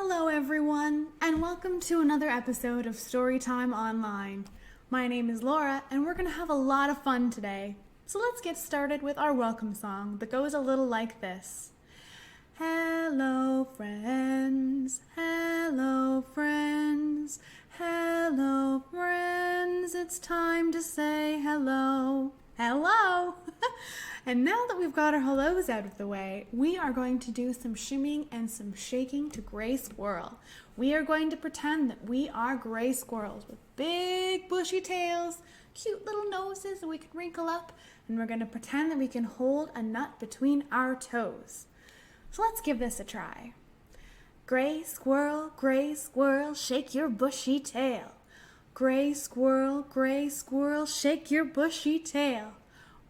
Hello everyone, and welcome to another episode of Storytime Online. My name is Laura, and we're going to have a lot of fun today. So let's get started with our welcome song that goes a little like this. Hello friends, hello friends, hello friends, it's time to say hello. Hello! And now that we've got our hellos out of the way, we are going to do some shimmying and some shaking to Gray Squirrel. We are going to pretend that we are gray squirrels with big bushy tails, cute little noses that we can wrinkle up, and we're going to pretend that we can hold a nut between our toes. So let's give this a try. Gray squirrel, shake your bushy tail. Gray squirrel, shake your bushy tail.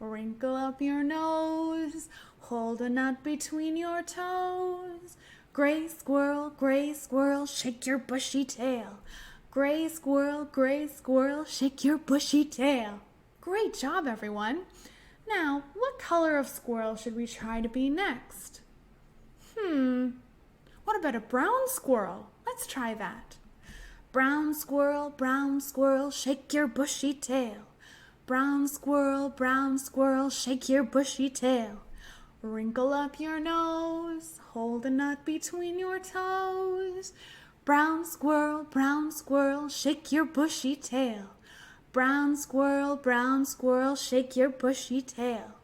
Wrinkle up your nose, hold a nut between your toes. Gray squirrel, shake your bushy tail. Gray squirrel, shake your bushy tail. Great job, everyone. Now, what color of squirrel should we try to be next? What about a brown squirrel? Let's try that. Brown squirrel, shake your bushy tail. Brown squirrel, shake your bushy tail. Wrinkle up your nose, hold a nut between your toes. Brown squirrel, shake your bushy tail. Brown squirrel, shake your bushy tail.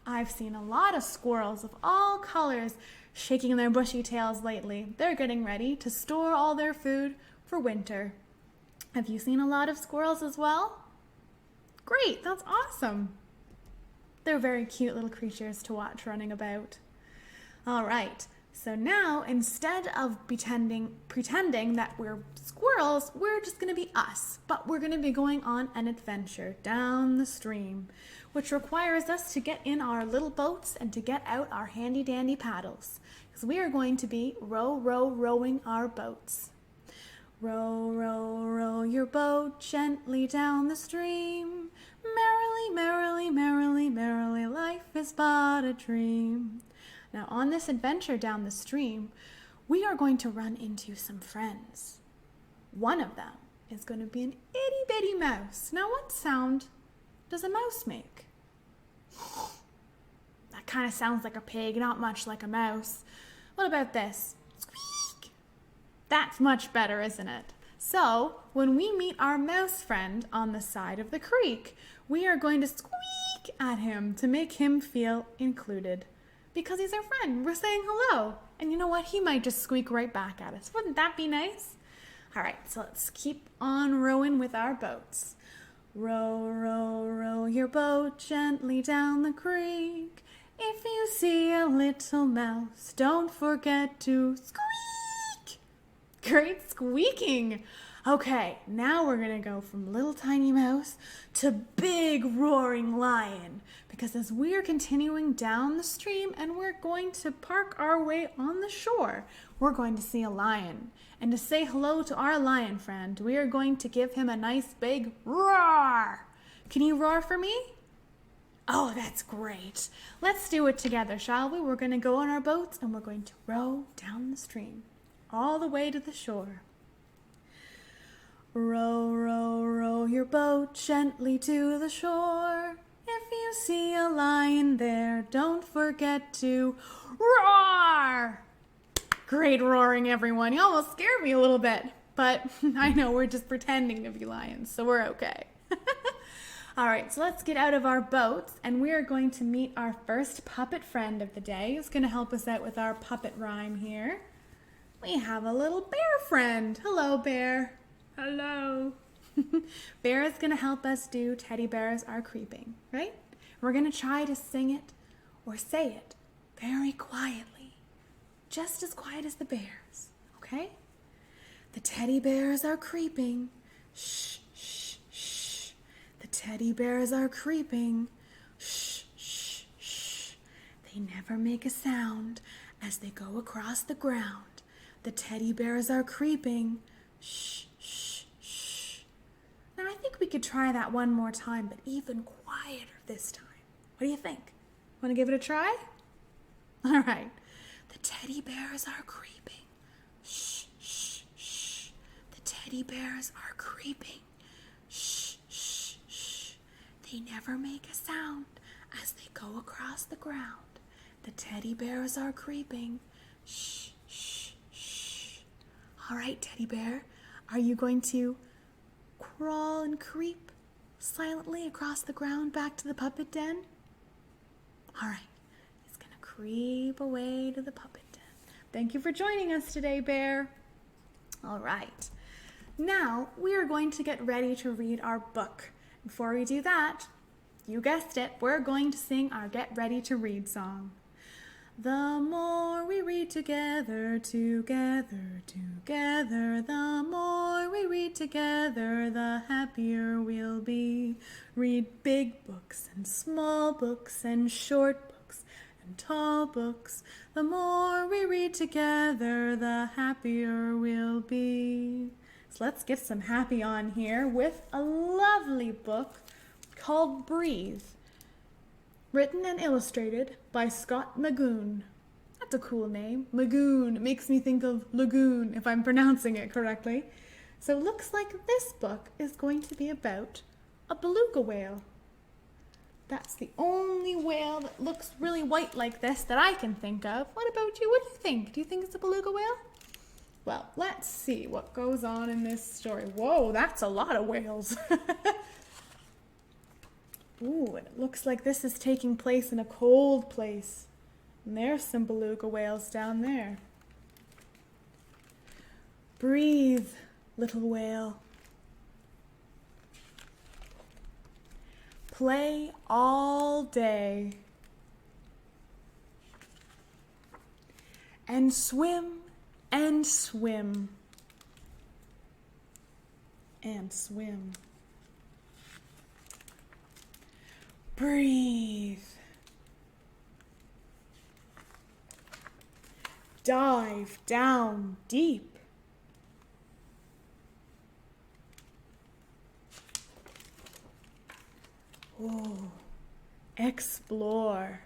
I've seen a lot of squirrels of all colors shaking their bushy tails lately. They're getting ready to store all their food for winter. Have you seen a lot of squirrels as well? Great, that's awesome. They're very cute little creatures to watch running about. All right, so now instead of pretending that we're squirrels, we're just gonna be us, but we're gonna be going on an adventure down the stream, which requires us to get in our little boats and to get out our handy dandy paddles, because we are going to be rowing our boats. Row your boat gently down the stream. Merrily, life is but a dream. Now on this adventure down the stream, we are going to run into some friends. One of them is going to be an itty bitty mouse. Now what sound does a mouse make? That kind of sounds like a pig, not much like a mouse. What about this? Squeak! That's much better, isn't it? So, when we meet our mouse friend on the side of the creek, we are going to squeak at him to make him feel included. Because he's our friend, we're saying hello. And you know what? He might just squeak right back at us. Wouldn't that be nice? All right, so let's keep on rowing with our boats. Row your boat gently down the creek. If you see a little mouse, don't forget to squeak. Great squeaking. Okay, now we're gonna go from little tiny mouse to big roaring lion, because as we are continuing down the stream and we're going to park our way on the shore, we're going to see a lion. And to say hello to our lion friend, we are going to give him a nice big roar. Can you roar for me? Oh, that's great. Let's do it together, shall we? We're gonna go on our boats and we're going to row down the stream all the way to the shore. Row your boat gently to the shore. If you see a lion there, don't forget to roar! Great roaring, everyone. You almost scared me a little bit, but I know we're just pretending to be lions, so we're okay. All right, so let's get out of our boats, and we are going to meet our first puppet friend of the day, who's going to help us out with our puppet rhyme here. We have a little bear friend. Hello, bear. Hello. Bear is going to help us do Teddy Bears Are Creeping, right? We're going to try to sing it or say it very quietly, just as quiet as the bears, okay? The teddy bears are creeping. Shh, shh, shh. The teddy bears are creeping. Shh, shh, shh. They never make a sound as they go across the ground. The teddy bears are creeping. Shh, shh, shh. Now I think we could try that one more time, but even quieter this time. What do you think? Want to give it a try? All right. The teddy bears are creeping. Shh, teddy bears are creeping. Shh, shh, shh. They never make a sound as they go across the ground. The teddy bears are creeping. Shh, shh, shh. All right, teddy bear, are you going to crawl and creep silently across the ground back to the puppet den? All right, he's going to creep away to the puppet den. Thank you for joining us today, Bear. All right, now we are going to get ready to read our book. Before we do that, you guessed it, we're going to sing our Get Ready to Read song. The more we read together, together, together, the more we read together, the happier we'll be. Read big books and small books and short books and tall books. The more we read together, the happier we'll be. So let's get some happy on here with a lovely book called Breathe. Written and illustrated by Scott Magoon. That's a cool name. Magoon. It makes me think of lagoon, if I'm pronouncing it correctly. So it looks like this book is going to be about a beluga whale. That's the only whale that looks really white like this that I can think of. What about you? What do you think? Do you think it's a beluga whale? Well, let's see what goes on in this story. Whoa, that's a lot of whales. Ooh, and it looks like this is taking place in a cold place. And there's some beluga whales down there. Breathe, little whale. Play all day. And swim and swim. And swim. Breathe. Dive down deep. Oh, explore.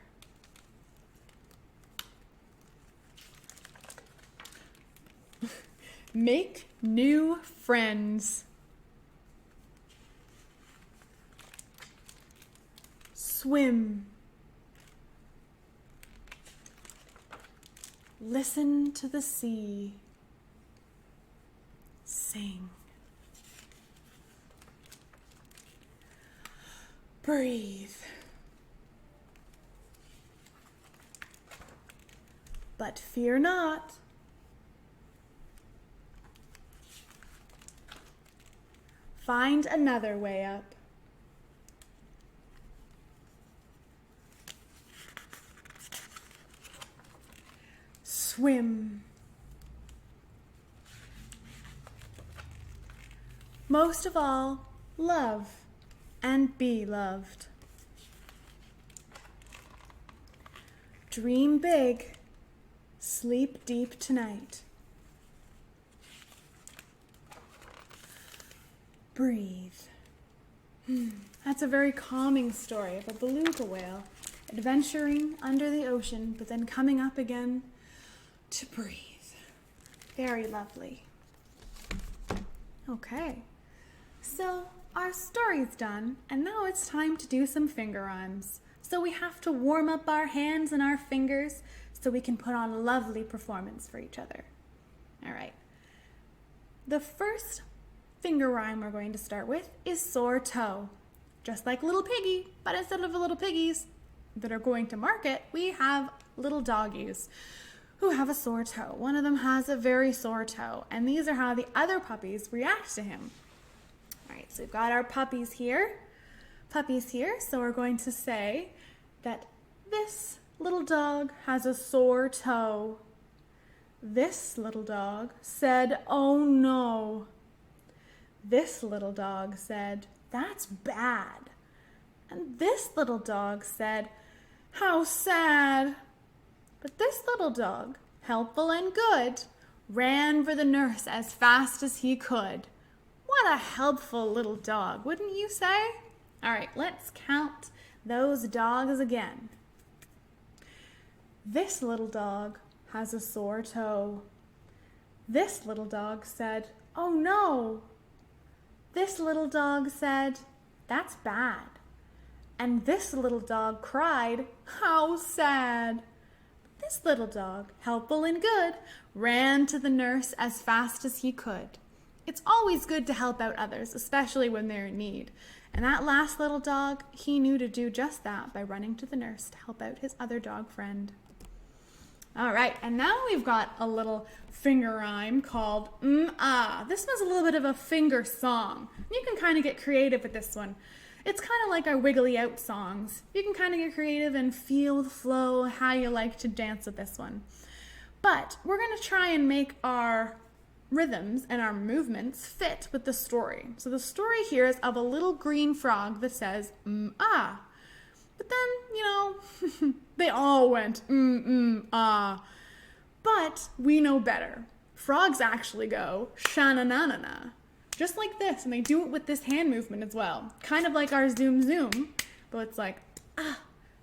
Make new friends. Swim. Listen to the sea. Sing. Breathe. But fear not. Find another way up. Swim. Most of all, love and be loved. Dream big, sleep deep tonight. Breathe. That's a very calming story of a beluga whale adventuring under the ocean, but then coming up again to breathe. Very lovely. Okay, so our story's done, and now it's time to do some finger rhymes. So we have to warm up our hands and our fingers so we can put on a lovely performance for each other. All right. The first finger rhyme we're going to start with is sore toe. Just like little piggy, but instead of little piggies that are going to market, we have little doggies who have a sore toe. One of them has a very sore toe, and these are how the other puppies react to him. All right, so we've got our puppies here, so we're going to say that this little dog has a sore toe. This little dog said, "Oh no." This little dog said, "That's bad." And this little dog said, "How sad." But this little dog, helpful and good, ran for the nurse as fast as he could. What a helpful little dog, wouldn't you say? All right, let's count those dogs again. This little dog has a sore toe. This little dog said, "Oh no." This little dog said, "That's bad." And this little dog cried, "How sad." This little dog, helpful and good, ran to the nurse as fast as he could. It's always good to help out others, especially when they're in need. And that last little dog, he knew to do just that by running to the nurse to help out his other dog friend. All right, and now we've got a little finger rhyme called Ah. This one's a little bit of a finger song. You can kind of get creative with this one. It's kind of like our wiggly out songs. You can kind of get creative and feel the flow, how you like to dance with this one. But we're going to try and make our rhythms and our movements fit with the story. So the story here is of a little green frog that says, ah. But then, they all went, ah. But we know better. Frogs actually go, sha-na-na-na-na. Just like this, and they do it with this hand movement as well. Kind of like our zoom zoom, but it's like, ah,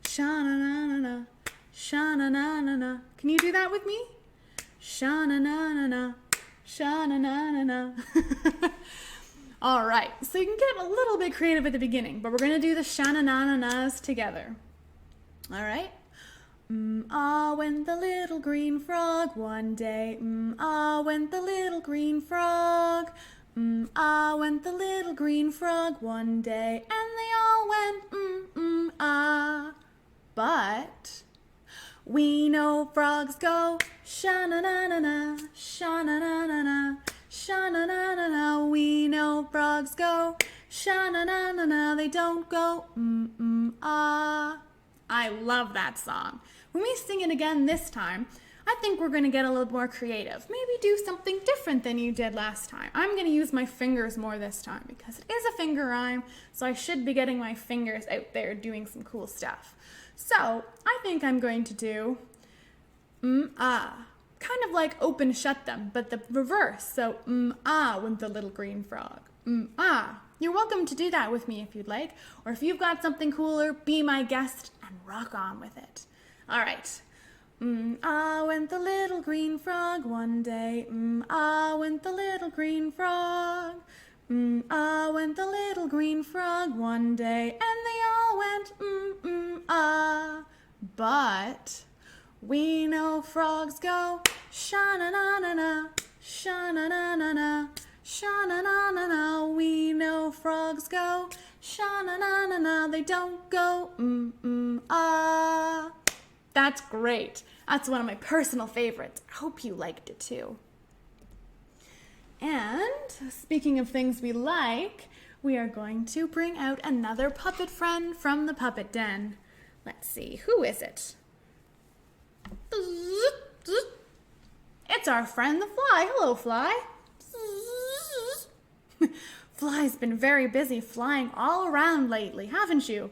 sha-na-na-na-na, sha-na-na-na-na. Can you do that with me? Sha-na-na-na-na, sha-na-na-na-na. All right, so you can get a little bit creative at the beginning, but we're gonna do the sha-na-na-na-nas together. All right? Ah, went the little green frog one day. Ah, went the little green frog. Ah, went the little green frog one day, and they all went, ah. But we know frogs go sha-na-na-na-na, sha-na-na-na-na, sha-na-na-na-na. We know frogs go sha-na-na-na-na. They don't go ah. I love that song. When we sing it again this time, I think we're going to get a little more creative. Maybe do something different than you did last time. I'm going to use my fingers more this time because it is a finger rhyme, so I should be getting my fingers out there doing some cool stuff. So I think I'm going to do ah, kind of like open shut them, but the reverse. So ah went the little green frog. Ah. You're welcome to do that with me if you'd like, or if you've got something cooler, be my guest and rock on with it. All right. Ah went the little green frog one day. Ah went the little green frog. Ah went the little green frog one day, and they all went ah. But we know frogs go sha-na-na-na-na, sha-na-na-na-na, sha-na-na-na-na. We know frogs go sha-na-na-na-na. They don't go ah. That's great. That's one of my personal favorites. I hope you liked it too. And speaking of things we like, we are going to bring out another puppet friend from the puppet den. Let's see, who is it? It's our friend the fly. Hello, Fly. Fly's been very busy flying all around lately, haven't you?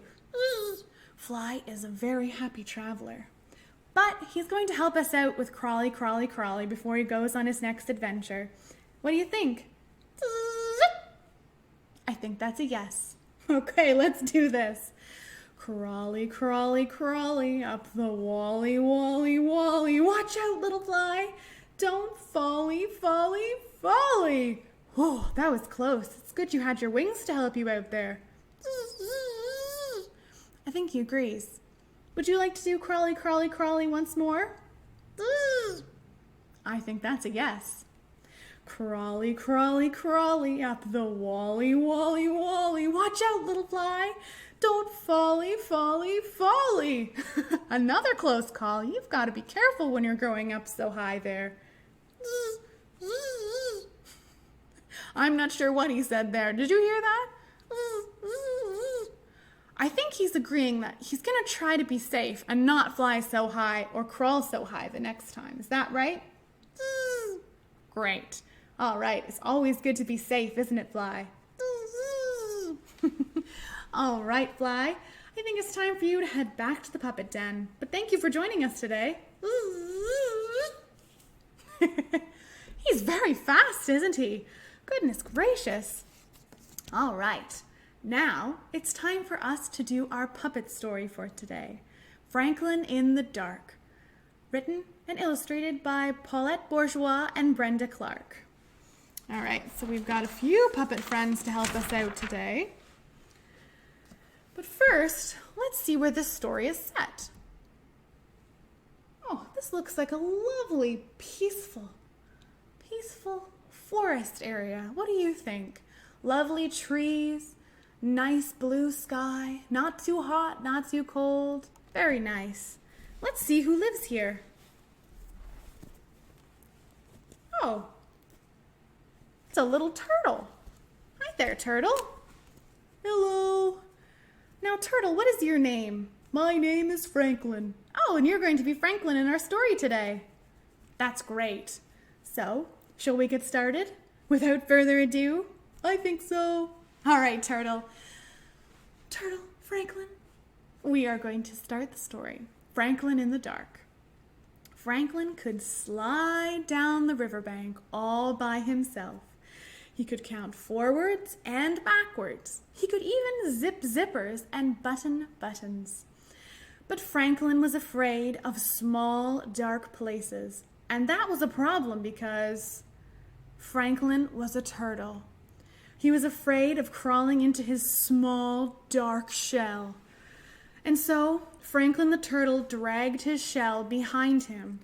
Fly is a very happy traveler. But he's going to help us out with Crawly, Crawly, Crawly before he goes on his next adventure. What do you think? I think that's a yes. Okay, let's do this. Crawly, crawly, crawly, up the wally, wally, wally. Watch out, little fly. Don't folly, folly, folly. Oh, that was close. It's good you had your wings to help you out there. I think he agrees. Would you like to do Crawly, Crawly, Crawly once more? I think that's a yes. Crawly, crawly, crawly, up the wally, wally, wally. Watch out, little fly. Don't folly, folly, folly. Another close call. You've got to be careful when you're growing up so high there. I'm not sure what he said there. Did you hear that? I think he's agreeing that he's going to try to be safe and not fly so high or crawl so high the next time. Is that right? Great. All right. It's always good to be safe, isn't it, Fly? All right, Fly. I think it's time for you to head back to the puppet den. But thank you for joining us today. He's very fast, isn't he? Goodness gracious. All right. Now, it's time for us to do our puppet story for today. Franklin in the Dark, written and illustrated by Paulette Bourgeois and Brenda Clark. All right, so we've got a few puppet friends to help us out today. But first, let's see where this story is set. Oh, this looks like a lovely, peaceful forest area. What do you think? Lovely trees, nice blue sky, not too hot, not too cold. Very nice. Let's see who lives here. Oh, it's a little turtle. Hi there, Turtle. Hello. Now, Turtle, what is your name? My name is Franklin. Oh, and you're going to be Franklin in our story today. That's great. So, shall we get started? Without further ado? I think so. All right, Turtle. Turtle, Franklin. We are going to start the story. Franklin in the dark. Franklin could slide down the riverbank all by himself. He could count forwards and backwards. He could even zip zippers and button buttons. But Franklin was afraid of small, dark places. And that was a problem because Franklin was a turtle. He was afraid of crawling into his small, dark shell. And so Franklin the turtle dragged his shell behind him.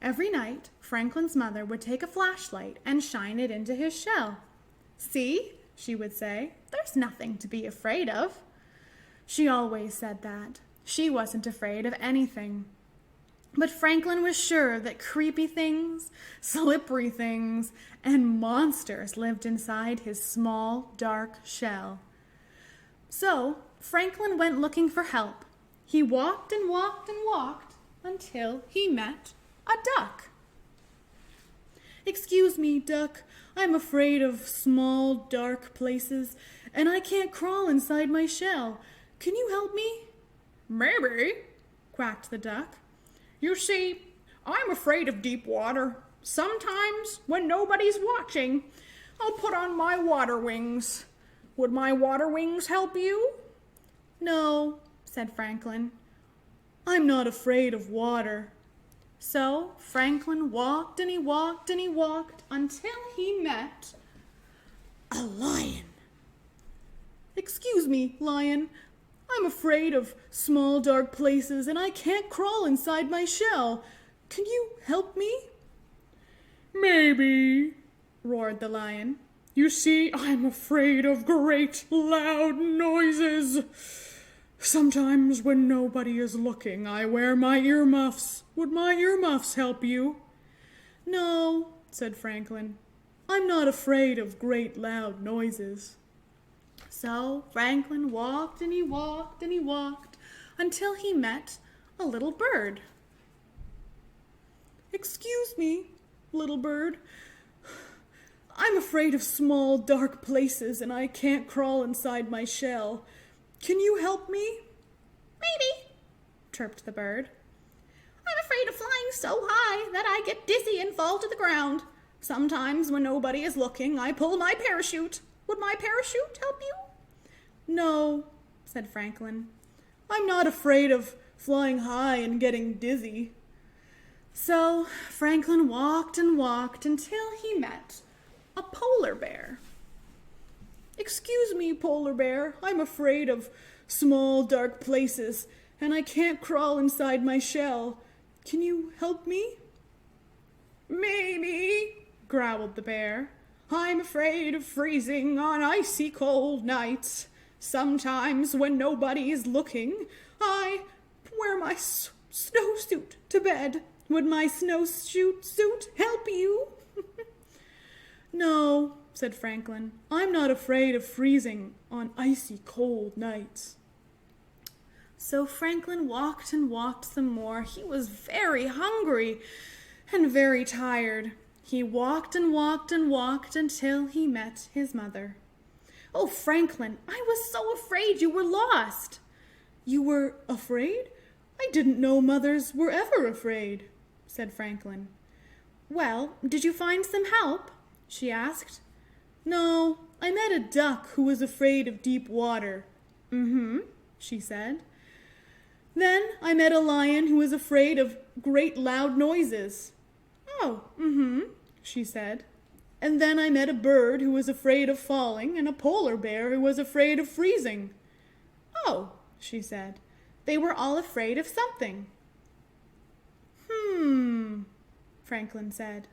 Every night, Franklin's mother would take a flashlight and shine it into his shell. See, she would say, there's nothing to be afraid of. She always said that. She wasn't afraid of anything. But Franklin was sure that creepy things, slippery things, and monsters lived inside his small, dark shell. So Franklin went looking for help. He walked and walked and walked until he met a duck. Excuse me, duck. I'm afraid of small, dark places, and I can't crawl inside my shell. Can you help me? Maybe, quacked the duck. You see, I'm afraid of deep water. Sometimes, when nobody's watching, I'll put on my water wings. Would my water wings help you? No, said Franklin. I'm not afraid of water. So Franklin walked and he walked and he walked until he met a lion. Excuse me, lion. I'm afraid of small, dark places and I can't crawl inside my shell. Can you help me? Maybe, roared the lion. You see, I'm afraid of great, loud noises. Sometimes when nobody is looking, I wear my earmuffs. Would my earmuffs help you? No, said Franklin. I'm not afraid of great, loud noises. So Franklin walked and he walked and he walked until he met a little bird. Excuse me, little bird. I'm afraid of small, dark places and I can't crawl inside my shell. Can you help me? Maybe, chirped the bird. I'm afraid of flying so high that I get dizzy and fall to the ground. Sometimes when nobody is looking, I pull my parachute. Would my parachute help you? No, said Franklin. I'm not afraid of flying high and getting dizzy. So Franklin walked and walked until he met a polar bear. Excuse me, polar bear. I'm afraid of small, dark places, and I can't crawl inside my shell. Can you help me? Maybe, growled the bear. I'm afraid of freezing on icy cold nights. Sometimes when nobody is looking, I wear my snowsuit to bed. Would my snowsuit help you? No, said Franklin. I'm not afraid of freezing on icy cold nights. So Franklin walked and walked some more. He was very hungry and very tired. He walked and walked and walked until he met his mother. Oh, Franklin, I was so afraid you were lost. You were afraid? I didn't know mothers were ever afraid, said Franklin. Well, did you find some help? She asked. No, I met a duck who was afraid of deep water. Mm-hmm, she said. Then I met a lion who was afraid of great loud noises. Oh, she said. And then I met a bird who was afraid of falling and a polar bear who was afraid of freezing. Oh, she said. They were all afraid of something. Franklin said.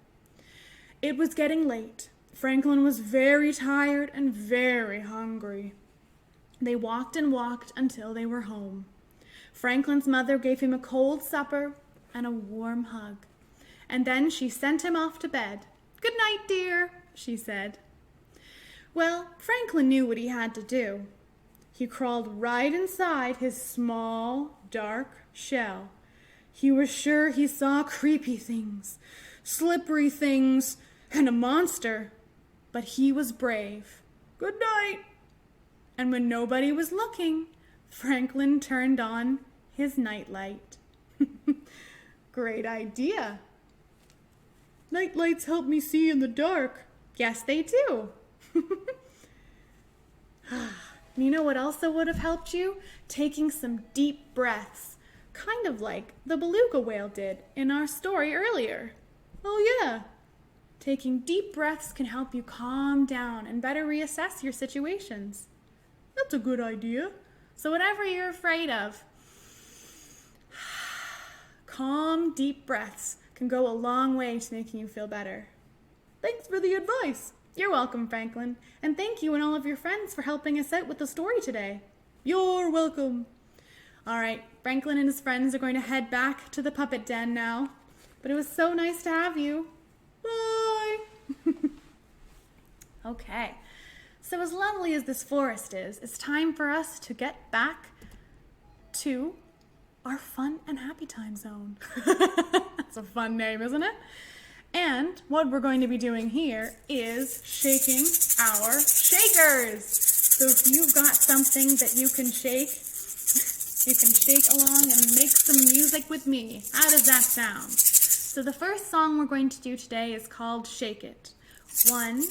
It was getting late. Franklin was very tired and very hungry. They walked and walked until they were home. Franklin's mother gave him a cold supper and a warm hug. And then she sent him off to bed. Good night, dear, she said. Well, Franklin knew what he had to do. He crawled right inside his small, dark shell. He was sure he saw creepy things, slippery things, and a monster. But he was brave. Good night. And when nobody was looking, Franklin turned on his nightlight. Great idea. Nightlights help me see in the dark. Yes, they do. You know what also would have helped you? Taking some deep breaths, kind of like the beluga whale did in our story earlier. Oh yeah. Taking deep breaths can help you calm down and better reassess your situations. That's a good idea. So whatever you're afraid of, calm, deep breaths can go a long way to making you feel better. Thanks for the advice. You're welcome, Franklin. And thank you and all of your friends for helping us out with the story today. You're welcome. All right, Franklin and his friends are going to head back to the puppet den now. But it was so nice to have you. Bye. Okay. So as lovely as this forest is, it's time for us to get back to our fun and happy time zone. That's a fun name, isn't it? And what we're going to be doing here is shaking our shakers. So if you've got something that you can shake along and make some music with me. How does that sound? So the first song we're going to do today is called Shake It. 1,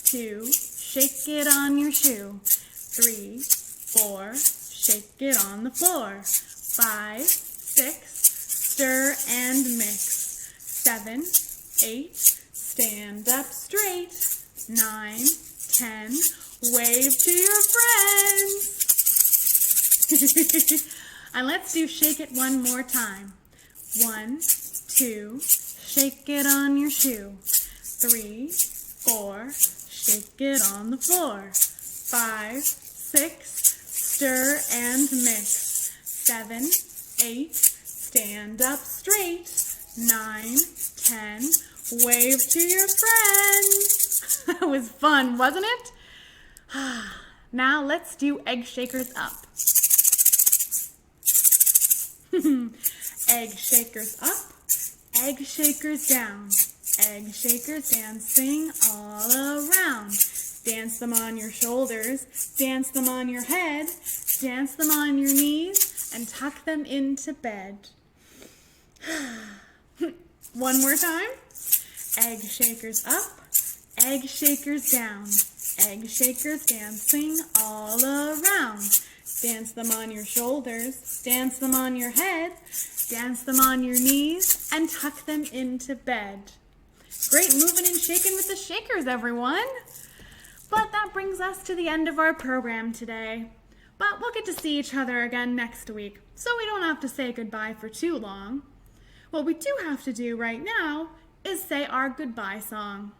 2, shake it on your shoe. 3, 4, shake it on the floor. 5, 6, stir and mix. 7, 8, stand up straight. 9, 10, wave to your friends. And let's do Shake It one more time. 1, 2, shake it on your shoe. 3, 4, shake it on the floor. 5, 6, stir and mix. 7, 8, stand up straight. 9, 10, wave to your friends. That was fun, wasn't it? Now let's do egg shakers up. Egg shakers up, egg shakers down. Egg shakers dancing all around. Dance them on your shoulders, dance them on your head, dance them on your knees, and tuck them into bed. One more time. Egg shakers up, egg shakers down. Egg shakers dancing all around. Dance them on your shoulders, dance them on your head, dance them on your knees, and tuck them into bed. Great moving and shaking with the shakers, everyone. But that brings us to the end of our program today. But we'll get to see each other again next week, so we don't have to say goodbye for too long. What we do have to do right now is say our goodbye song.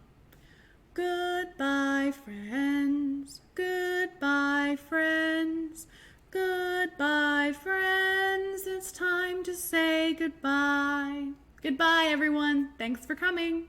Goodbye, friends. Goodbye, friends. Goodbye, friends. It's time to say goodbye. Goodbye, everyone. Thanks for coming.